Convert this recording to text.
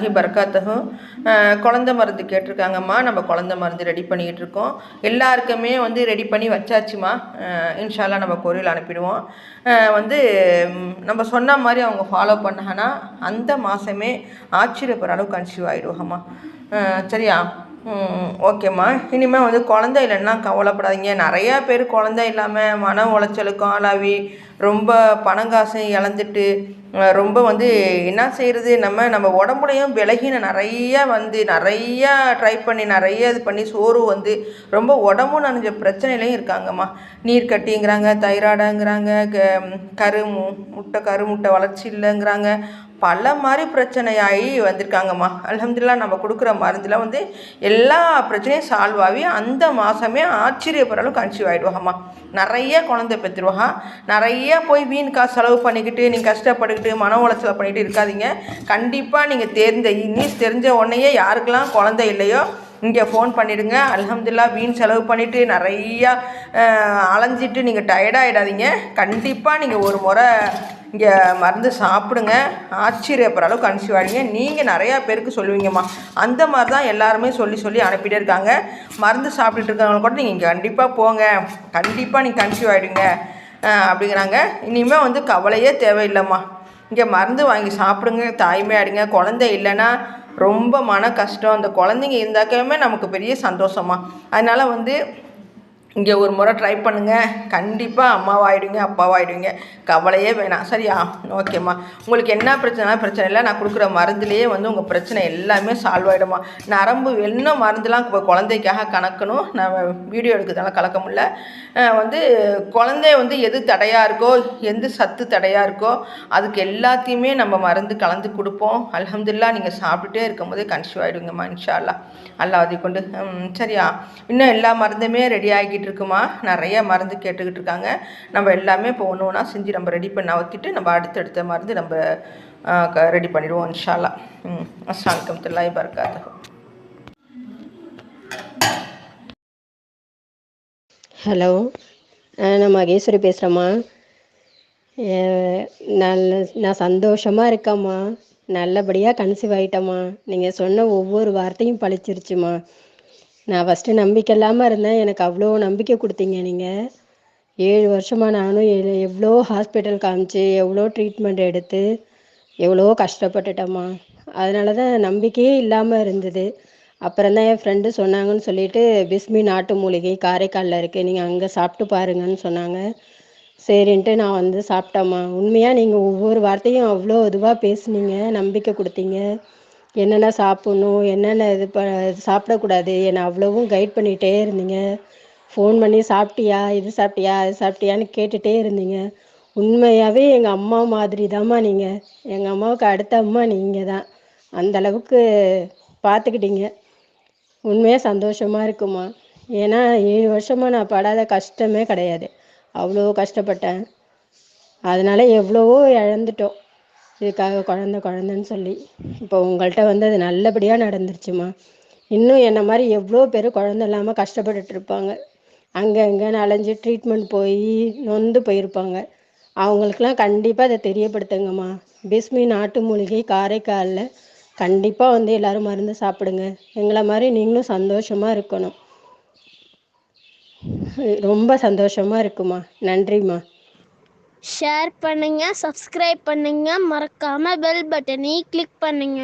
வரஹ்மத்துல்லாஹி பரக்காத்துஹு. குழந்தை மருந்து கேட்டிருக்காங்கம்மா. நம்ம குழந்தை மருந்து ரெடி பண்ணிக்கிட்டு இருக்கோம். எல்லாருக்குமே வந்து ரெடி பண்ணி வச்சாச்சுமா. இன்ஷா அல்லாஹ் நம்ம கொரியர் அனுப்பிடுவோம். வந்து நம்ம சொன்ன மாதிரி அவங்க ஃபாலோ பண்ணாங்கன்னா அந்த மாதமே ஆச்சரியப்படுற அளவுக்கு கன்சீவ் ஆகிடுவாங்கம்மா. சரியா? ஓகேம்மா. இனிமேல் வந்து குழந்தை இல்லைன்னா கவலைப்படாதீங்க. நிறையா பேர் குழந்தை இல்லாமல் மன உளைச்சலுக்கும் ஆளாகி ரொம்ப பணங்காசை இழந்துட்டு ரொம்ப வந்து என்ன செய்கிறது, நம்ம உடம்புலையும் விலகின நிறையா ட்ரை பண்ணி நிறைய இது பண்ணி சோறு வந்து ரொம்ப உடம்பு நனைஞ்ச பிரச்சனையிலையும் இருக்காங்கம்மா. நீர் கட்டிங்கிறாங்க, தைராய்டுங்கிறாங்க, கருமுட்டை வளர்ச்சி இல்லைங்கிறாங்க, பல மாதிரி பிரச்சனையாகி வந்திருக்காங்கம்மா. அல்ஹம்துலில்லாஹ் நம்ம கொடுக்குற மருந்தில் வந்து எல்லா பிரச்சனையும் சால்வ் ஆகி அந்த மாதமே ஆச்சரியப்படுற அளவுக்கு கன்சீவ் ஆகிடுவாங்கம்மா. நிறைய குழந்தை பெற்றுருவாங்க. நிறைய போய் வீண் காசு செலவு பண்ணிக்கிட்டு நீங்கள் கஷ்டப்பட்டுக்கிட்டு மன உளைச்சலை பண்ணிக்கிட்டு இருக்காதீங்க. கண்டிப்பாக நீங்கள் நியூஸ் தெரிஞ்ச உடனேயே யாருக்கெல்லாம் குழந்தை இல்லையோ இங்கே ஃபோன் பண்ணிவிடுங்க. அல்ஹம்துலில்லாஹ் வீண் செலவு பண்ணிவிட்டு நிறையா அலைஞ்சிட்டு நீங்கள் டயர்டாகிடாதீங்க. கண்டிப்பாக நீங்கள் ஒரு முறை இங்கே மருந்து சாப்பிடுங்க. ஆச்சரியப்படுற அளவுக்கு கன்சீவ் ஆகிடுங்க. நீங்கள் நிறையா பேருக்கு சொல்லுவீங்கம்மா. அந்த மாதிரி தான் எல்லாருமே சொல்லி அனுப்பிட்டே இருக்காங்க. மருந்து சாப்பிட்டுட்டு இருக்கவங்க கூட நீங்கள் இங்கே கண்டிப்பாக போங்க, கண்டிப்பாக நீங்கள் கன்சீவ் ஆகிடுங்க அப்படிங்கிறாங்க. இனிமேல் வந்து கவலையே தேவையில்லைம்மா. இங்கே மருந்து வாங்கி சாப்பிடுங்க, தாய்மையாடுங்க. குழந்தை இல்லைன்னா ரொம்ப மன கஷ்டம். அந்த குழந்தைங்க இருந்தாக்கவே நமக்கு பெரிய சந்தோஷமா. அதனால் வந்து இங்கே ஒரு முறை ட்ரை பண்ணுங்கள். கண்டிப்பாக அம்மாவாகிடுவீங்க, அப்பாவாகிடுவீங்க. கவலையே வேணாம். சரியா? ஓகேம்மா. உங்களுக்கு என்ன பிரச்சனை இல்லை. நான் கொடுக்குற மருந்துலேயே வந்து உங்கள் பிரச்சனை எல்லாமே சால்வ் ஆகிடுமா. நரம்பு இன்னும் மருந்துலாம் இப்போ குழந்தைக்காக கலக்கணும். நான் வீடியோ எடுக்கிறதால கலக்க முடியல. வந்து குழந்தை வந்து எது தடையாக இருக்கோ, எந்த சத்து தடையாக இருக்கோ அதுக்கு எல்லாத்தையுமே நம்ம மருந்து கலந்து கொடுப்போம். அல்ஹம்துலில்லாஹ் நீங்கள் சாப்பிட்டுட்டே இருக்கும் போதே கன்சீவ் ஆகிடுவீங்கம்மா இன்ஷா அல்லாஹ். அல்லாஹ் அதை கொண்டு. சரியா? இன்னும் எல்லா மருந்துமே ரெடி ஆகிக்கிட்டு இருக்குமா. நிறைய மருந்து கேட்டுக்கிட்டு இருக்காங்க. நம்ம எல்லாமே இப்போ ஒன்று ஒன்றா செஞ்சு நம்ம ரெடி பண்ண ஊற்றிட்டு நம்ம அடுத்தடுத்த மருந்து நம்ம ரெடி பண்ணிடுவோம் இன்ஷா அல்லாஹ். அஸ்ஸலாமு அலைக்கும் வரஹ்மத்துல்லாஹி வபரகாத்துஹு. ஹலோ, நான் மகேஸ்வரி பேசுகிறேம்மா. நான் சந்தோஷமாக இருக்கேம்மா. நல்லபடியாக கன்சீவ் ஆகிட்டேம்மா. நீங்கள் சொன்ன ஒவ்வொரு வார்த்தையும் பழிச்சிருச்சுமா. நான் ஃபஸ்ட்டு நம்பிக்கை இல்லாமல் இருந்தேன். எனக்கு அவ்வளோ நம்பிக்கை கொடுத்தீங்க நீங்கள். 7 வருஷமாக நானும் எவ்வளோ ஹாஸ்பிட்டல் காமிச்சு எவ்வளோ ட்ரீட்மெண்ட் எடுத்து எவ்வளோ கஷ்டப்பட்டுட்டேம்மா. அதனால தான் நம்பிக்கையே இல்லாமல் இருந்தது. அப்புறம் தான் என் ஃப்ரெண்டு சொன்னாங்கன்னு சொல்லிட்டு பிஸ்மி நாட்டு மூலிகை காரைக்காலில் இருக்குது, நீங்கள் அங்கே சாப்பிட்டு பாருங்கன்னு சொன்னாங்க. சரின்ட்டு நான் வந்து சாப்பிட்டேம்மா. உண்மையாக நீங்கள் ஒவ்வொரு வார்த்தையும் அவ்வளோ இதுவாக பேசுனீங்க, நம்பிக்கை கொடுத்தீங்க. என்னென்ன சாப்பிட்ணும், என்னென்ன சாப்பிடக்கூடாது, என்னை அவ்வளவும் கைட் பண்ணிகிட்டே இருந்தீங்க. ஃபோன் பண்ணி சாப்பிட்டியா, இது சாப்பிட்டியா, அது சாப்பிட்டியான்னு கேட்டுகிட்டே இருந்தீங்க. உண்மையாகவே எங்கள் அம்மா மாதிரி தாம்மா நீங்கள். எங்கள் அம்மாவுக்கு அடுத்த அம்மா நீங்கள் தான். அந்தளவுக்கு பார்த்துக்கிட்டீங்க. உண்மையாக சந்தோஷமாக இருக்குமா. ஏன்னா 7 வருஷமாக நான் படாத கஷ்டமே கிடையாது. அவ்வளோ கஷ்டப்பட்டேன். அதனால் எவ்வளவோ இழந்துட்டோம் இதுக்காக குழந்தைன்னு சொல்லி. இப்போ உங்கள்கிட்ட வந்து அது நல்லபடியாக நடந்துருச்சுமா. இன்னும் என்ன மாதிரி எவ்வளோ பேர் குழந்தை இல்லாமல் கஷ்டப்பட்டுட்டு இருப்பாங்க. அங்கங்கன்னு அலைஞ்சு ட்ரீட்மெண்ட் போய் நொந்து போயிருப்பாங்க. அவங்களுக்கெல்லாம் கண்டிப்பாக அதை தெரியப்படுத்துங்கம்மா. பிஸ்மி நாட்டு மூலிகை காரைக்காலில் கண்டிப்பாக வந்து எல்லோரும் மருந்து சாப்பிடுங்க. எங்களை மாதிரி நீங்களும் சந்தோஷமாக இருக்கணும். ரொம்ப சந்தோஷமாக இருக்குமா. நன்றிம்மா. ஷேர் பண்ணுங்க, சப்ஸ்கிரைப் பண்ணுங்க, மறக்காம பெல் பட்டனை கிளிக் பண்ணுங்க.